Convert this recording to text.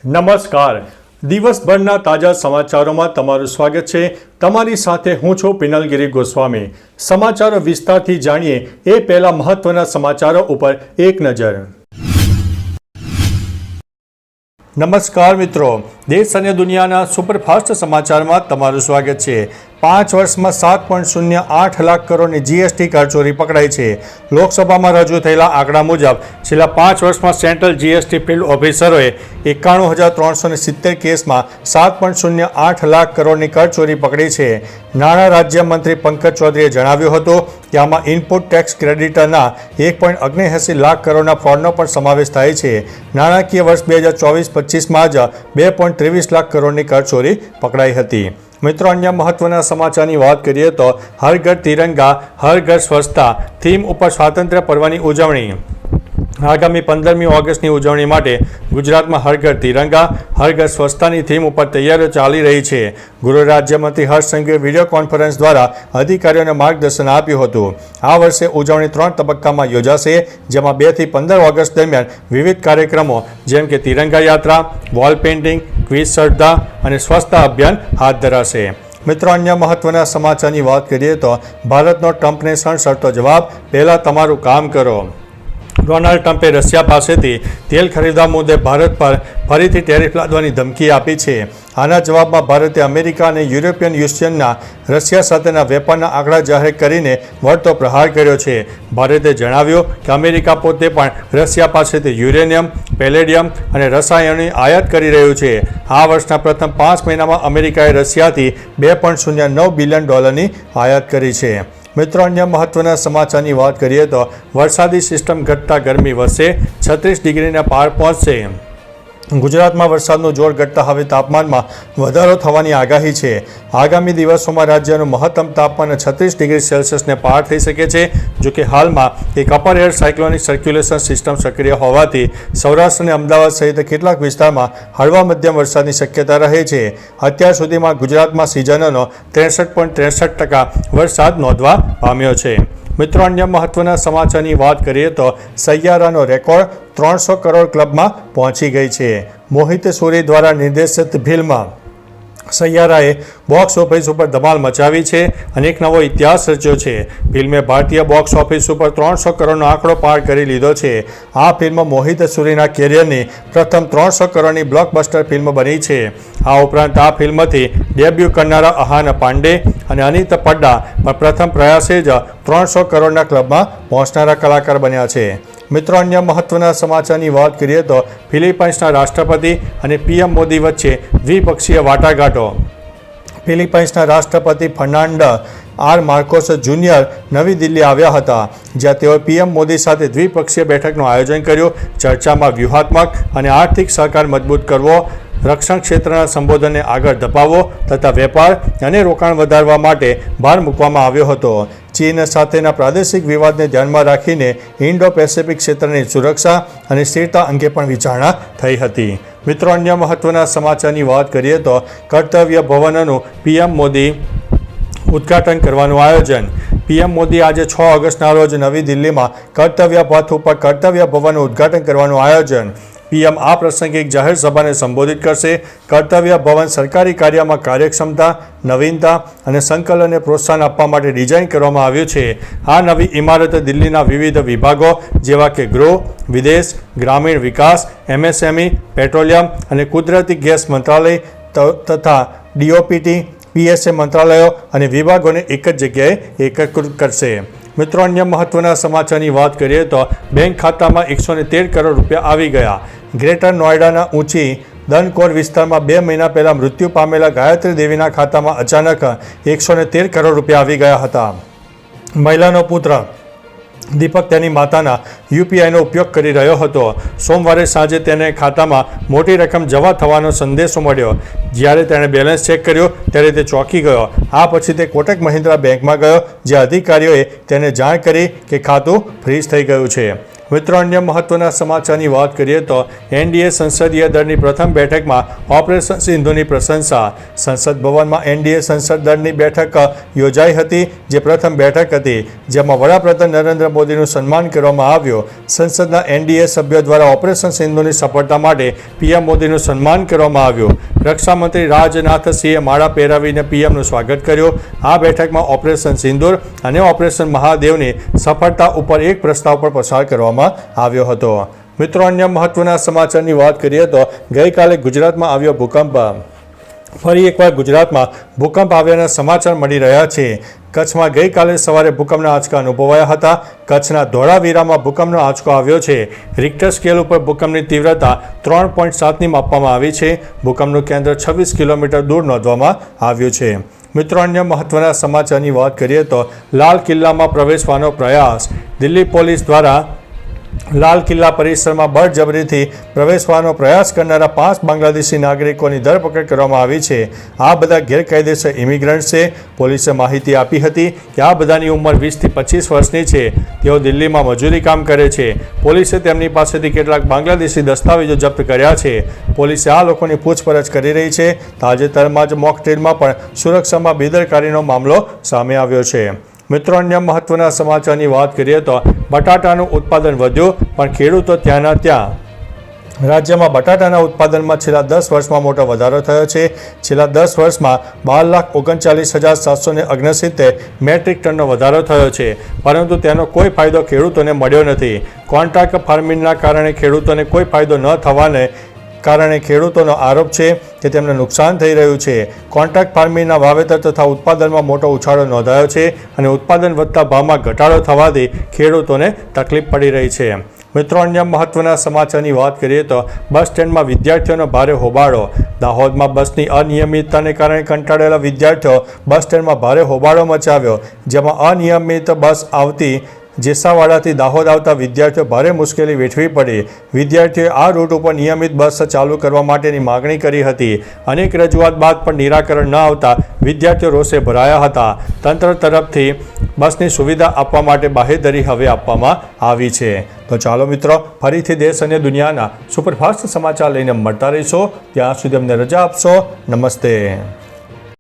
નમસ્કાર. દિવસભરના તાજા સમાચારોમાં તમારું સ્વાગત છે. તમારી સાથે હું છું પિનલગીરી ગોસ્વામી. સમાચારો વિસ્તારથી જાણીએ એ પહેલા મહત્વના સમાચારો ઉપર એક નજર. નમસ્કાર મિત્રો, દેશ અને દુનિયાના સુપરફાસ્ટ સમાચારમાં તમારું સ્વાગત છે. 5 વર્ષમાં 7.08 લાખ કરોડની જીએસટી કરચોરી પકડાઈ છે. લોકસભામાં રજૂ થયેલા આંકડા મુજબ છેલ્લા 5 વર્ષમાં સેન્ટ્રલ જીએસટી ફિલ્ડ ઓફિસરોએ 91,370 કેસમાં 7.08 લાખ કરોડની કરચોરી પકડી છે. નાણાં રાજ્યમંત્રી પંકજ ચૌધરીએ જણાવ્યું હતું કે આમાં ઇનપુટ ટેક્સ ક્રેડિટરના 1.79 લાખ કરોડના ફ્રોડનો પણ સમાવેશ થાય છે. નાણાકીય વર્ષ 2024-25માં જ 2.23 લાખ કરોડની કરચોરી પકડાઈ હતી. મિત્રો, અન્ય મહત્વના સમાચારની વાત કરીએ તો હર ઘર તિરંગા હર ઘર સ્વચ્છતા થીમ ઉપર સ્વાતંત્ર્ય પર્વની ઉજવણી. આગામી 15મી ઓગસ્ટની ઉજવણી માટે ગુજરાતમાં હર ઘર તિરંગા હર ઘર સ્વચ્છતાની થીમ ઉપર તૈયારીઓ ચાલી રહી છે. ગૃહ રાજ્યમંત્રી હર્ષ સંઘવીએ વિડીયો કોન્ફરન્સ દ્વારા અધિકારીઓને માર્ગદર્શન આપ્યું હતું. આ વર્ષે ઉજવણી 3 તબક્કામાં યોજાશે, જેમાં 2 થી 15 ઓગસ્ટ દરમિયાન વિવિધ કાર્યક્રમો જેમ કે તિરંગા યાત્રા, વોલ પેઇન્ટિંગ, ક્વિઝ સ્પર્ધા અને સ્વચ્છતા અભિયાન હાથ ધરાશે. મિત્રો, અન્ય મહત્વના સમાચારની વાત કરીએ તો ભારતનો ટ્રમ્પને સણસણતો જવાબ, પહેલાં તમારું કામ કરો. ડોનાલ્ડ ટ્રમ્પે રશિયા પાસેથી તેલ ખરીદવા મુદ્દે ભારત પર ફરીથી ટેરિફ લાદવાની ધમકી આપી છે. આના જવાબમાં ભારતે અમેરિકા અને યુરોપિયન યુનિયનના રશિયા સાથેના વેપારના આંકડા જાહેર કરીને વળતો પ્રહાર કર્યો છે. ભારતે જણાવ્યું કે અમેરિકા પોતે પણ રશિયા પાસેથી યુરેનિયમ, પેલેડિયમ અને રસાયણોની આયાત કરી રહ્યું છે. આ વર્ષના પ્રથમ 5 મહિનામાં અમેરિકાએ રશિયાથી $2.09 બિલિયન આયાત કરી છે. મિત્રો, અન્ય મહત્વના સમાચારની વાત કરીએ તો વરસાદી સિસ્ટમ ઘટતા ગરમી વધશે, 36 ડિગ્રીને પાર પહોંચશે. ગુજરાતમાં વરસાદનું જોર ઘટતા હવે તાપમાનમાં વધારો થવાની આગાહી છે. આગામી દિવસોમાં રાજ્યનું મહત્તમ તાપમાન 36 ડિગ્રી સેલ્સિયસને પાર થઈ શકે છે. જોકે હાલમાં એક upper air cyclonic circulation system સક્રિય હોવાથી સૌરાષ્ટ્ર અને અમદાવાદ સહિત કેટલાક વિસ્તારમાં હળવા મધ્યમ વરસાદની શક્યતા રહે છે. અત્યાર સુધીમાં ગુજરાતમાં સિઝનનો 63.63% વરસાદ નોંધવા પામ્યો છે. મિત્રો, અન્ય મહત્વના સમાચારની વાત કરીએ તો સૈયારાનો રેકોર્ડ 300 કરોડ ક્લબમાં પહોંચી ગઈ છે. મોહિત સૂરી દ્વારા નિર્દેશિત ફિલ્મ સૈયારાએ બોક્સ ઓફિસ ઉપર ધમાલ મચાવી છે અને એક નવો ઇતિહાસ રચ્યો છે. ફિલ્મે ભારતીય બોક્સ ઓફિસ ઉપર 300 કરોડનો આંકડો પાર કરી લીધો છે. આ ફિલ્મ મોહિત સૂરીના કેરિયરની પ્રથમ 300 કરોડની બ્લોકબસ્ટર ફિલ્મ બની છે. આ ઉપરાંત આ ફિલ્મથી ડેબ્યુ કરનારા અહાન પાંડે અને અનિત પડ્ડા પણ પ્રથમ પ્રયાસે જ 300 કરોડના ક્લબમાં પહોંચનારા કલાકાર બન્યા છે. મિત્રો, અન્ય મહત્વના સમાચારની વાત કરીએ તો ફિલિપાઇન્સના રાષ્ટ્રપતિ અને પીએમ મોદી વચ્ચે દ્વિપક્ષીય વાટાઘાટો. ફિલિપાઇન્સના રાષ્ટ્રપતિ ફર્નાન્ડ આર માર્કોસ જુનિયર નવી દિલ્હી આવ્યા હતા, જ્યાં તેઓએ પીએમ મોદી સાથે દ્વિપક્ષીય બેઠકનું આયોજન કર્યું. ચર્ચામાં વ્યૂહાત્મક અને આર્થિક સહકાર મજબૂત કરવો, રક્ષણ ક્ષેત્રના સંબોધનને આગળ ધપાવવો તથા વેપાર અને રોકાણ વધારવા માટે ભાર મૂકવામાં આવ્યો હતો. ચીન સાથેના પ્રાદેશિક વિવાદને ધ્યાનમાં રાખીને ઇન્ડો પેસિફિક ક્ષેત્રની સુરક્ષા અને સ્થિરતા અંગે પણ વિચારણા થઈ હતી. મિત્રો, અન્ય મહત્વના સમાચારની વાત કરીએ તો કર્તવ્ય ભવનનું પીએમ મોદી ઉદ્ઘાટન કરવાનું આયોજન. પીએમ મોદી આજે 6 ઓગસ્ટના રોજ નવી દિલ્હીમાં કર્તવ્ય પથ ઉપર કર્તવ્ય ભવનનું ઉદ્ઘાટન કરવાનું આયોજન. પીએમ આ પ્રસંગે એક જાહેર સભાને સંબોધિત કરશે. કર્તવ્ય ભવન સરકારી કાર્યમાં કાર્યક્ષમતા, નવીનતા અને સંકલનને પ્રોત્સાહન આપવા માટે ડિઝાઇન કરવામાં આવ્યું છે. આ નવી ઇમારત દિલ્હીના વિવિધ વિભાગો જેવા કે ગૃહ, વિદેશ, ગ્રામીણ વિકાસ, એમએસએમઈ, પેટ્રોલિયમ અને કુદરતી ગેસ મંત્રાલય તથા ડીઓપીટી, પીએસએ મંત્રાલયો અને વિભાગોને એક જ જગ્યાએ એકીકૃત કરશે. મિત્રો, અન્ય મહત્વના સમાચારની વાત કરીએ તો બેંક ખાતામાં 113 કરોડ રૂપિયા આવી ગયા. ગ્રેટર નોઈડાના ઊંચી દનકોર વિસ્તારમાં 2 મહિના પહેલાં મૃત્યુ પામેલા ગાયત્રી દેવીના ખાતામાં અચાનક 113 કરોડ રૂપિયા આવી ગયા હતા. મહિલાનો પુત્ર દીપક તેની માતાના યુપીઆઈનો ઉપયોગ કરી રહ્યો હતો. સોમવારે સાંજે તેને ખાતામાં મોટી રકમ જમા થવાનો સંદેશો મળ્યો. જ્યારે તેણે બેલેન્સ ચેક કર્યો ત્યારે તે ચોંકી ગયો. આ પછી તે કોટક મહિન્દ્રા બેંકમાં ગયો, જ્યાં અધિકારીઓએ તેને જાણ કરી કે ખાતું ફ્રીઝ થઈ ગયું છે. મિત્રો અન્ય મહત્વના સમાચારની વાત કરીએ તો એનડીએ સંસદીય દળની પ્રથમ બેઠકમાં ઓપરેશન સિંધુની પ્રશંસા. સંસદ ભવનમાં એનડીએ સંસદ દળની બેઠક યોજાઈ હતી, જે પ્રથમ બેઠક હતી જેમાં વડાપ્રધાન નરેન્દ્ર મોદીનું સન્માન કરવામાં આવ્યું. સંસદના એનડીએ સભ્યો દ્વારા ઓપરેશન સિંધુની સફળતા માટે પીએમ મોદીનું સન્માન કરવામાં આવ્યું. રક્ષામંત્રી રાજનાથ સિંહે માળા પહેરાવીને પીએમનું સ્વાગત કર્યું. આ બેઠકમાં ઓપરેશન સિંદૂર અને ઓપરેશન મહાદેવની સફળતા ઉપર એક પ્રસ્તાવ પર પસાર કરવામાં આવ્યો હતો. મિત્રો અન્ય મહત્વના સમાચારની વાત કરીએ તો ગઈકાલે ગુજરાતમાં આવ્યો ભૂકંપ. ફરી એકવાર ગુજરાતમાં ભૂકંપ આવ્યાના સમાચાર મળી રહ્યા છે. કચ્છમાં ગઈકાલે સવારે ભૂકંપના આંચકા અનુભવાયા હતા. કચ્છના ધોળાવીરામાં ભૂકંપનો આંચકો આવ્યો છે. રિક્ટર સ્કેલ ઉપર ભૂકંપની તીવ્રતા 3.7ની માપવામાં આવી છે. ભૂકંપનું કેન્દ્ર 26 કિલોમીટર દૂર નોંધવામાં આવ્યું છે. મિત્રો અન્ય મહત્વના સમાચારની વાત કરીએ તો લાલ કિલ્લામાં પ્રવેશવાનો પ્રયાસ. દિલ્હી પોલીસ દ્વારા લાલ કિલ્લા પરિસરમાં બળજબરીથી પ્રવેશવાનો પ્રયાસ કરનારા 5 બાંગ્લાદેશી નાગરિકોની ધરપકડ કરવામાં આવી છે. આ બધા ગેરકાયદેસર ઇમિગ્રન્ટ છે. પોલીસે માહિતી આપી હતી કે આ બધાની ઉંમર 20 થી 25 વર્ષની છે. તેઓ દિલ્હીમાં મજૂરી કામ કરે છે. પોલીસે તેમની પાસેથી કેટલાક બાંગ્લાદેશી દસ્તાવેજો જપ્ત કર્યા છે. પોલીસે આ લોકોની પૂછપરછ કરી રહી છે. તાજેતરમાં જ મોક ડ્રીલમાં પણ સુરક્ષામાં બેદરકારીનો મામલો સામે આવ્યો છે. મિત્રો અન્ય મહત્વના સમાચારની વાત કરીએ તો બટાટાનું ઉત્પાદન વધ્યું, પણ ખેડૂતો ત્યાંના ત્યાં. રાજ્યમાં બટાટાના ઉત્પાદનમાં છેલ્લા 10 વર્ષમાં મોટો વધારો થયો છે. છેલ્લા 10 વર્ષમાં 12,39,769 મેટ્રિક ટનનો વધારો થયો છે, પરંતુ તેનો કોઈ ફાયદો ખેડૂતોને મળ્યો નથી. કોન્ટ્રાક્ટ ફાર્મિંગના કારણે ખેડૂતોને કોઈ ફાયદો ન થવાને કારણે ખેડૂતોનો આરોપ છે કે તેમને નુકસાન થઈ રહ્યું છે. કોન્ટ્રાક્ટ ફાર્મિંગના વાવેતર તથા ઉત્પાદનમાં મોટો ઉછાળો નોંધાયો છે અને ઉત્પાદન વધતા ભાવમાં ઘટાડો થવાથી ખેડૂતોને તકલીફ પડી રહી છે. મિત્રો અન્ય મહત્વના સમાચારની વાત કરીએ તો બસ સ્ટેન્ડમાં વિદ્યાર્થીઓનો ભારે હોબાળો. દાહોદમાં બસની અનિયમિતતાને કારણે કંટાળેલા વિદ્યાર્થીઓ બસ સ્ટેન્ડમાં ભારે હોબાળો મચાવ્યો, જેમાં અનિયમિત બસ આવતી જેસાવાડાથી દાહોદ આવતા વિદ્યાર્થીઓ ભારે મુશ્કેલી વેઠવી પડી. વિદ્યાર્થીઓએ આ રૂટ ઉપર નિયમિત બસ ચાલુ કરવા માટેની માગણી કરી હતી. અનેક રજૂઆત બાદ પણ નિરાકરણ ન આવતા વિદ્યાર્થીઓ રોષે ભરાયા હતા. તંત્ર તરફથી બસની સુવિધા આપવા માટે બાહેધરી હવે આપવામાં આવી છે. તો ચાલો મિત્રો, ફરીથી દેશ અને દુનિયાના સુપરફાસ્ટ સમાચાર લઈને મળતા રહીશો. ત્યાં સુધી અમને રજા આપશો. નમસ્તે.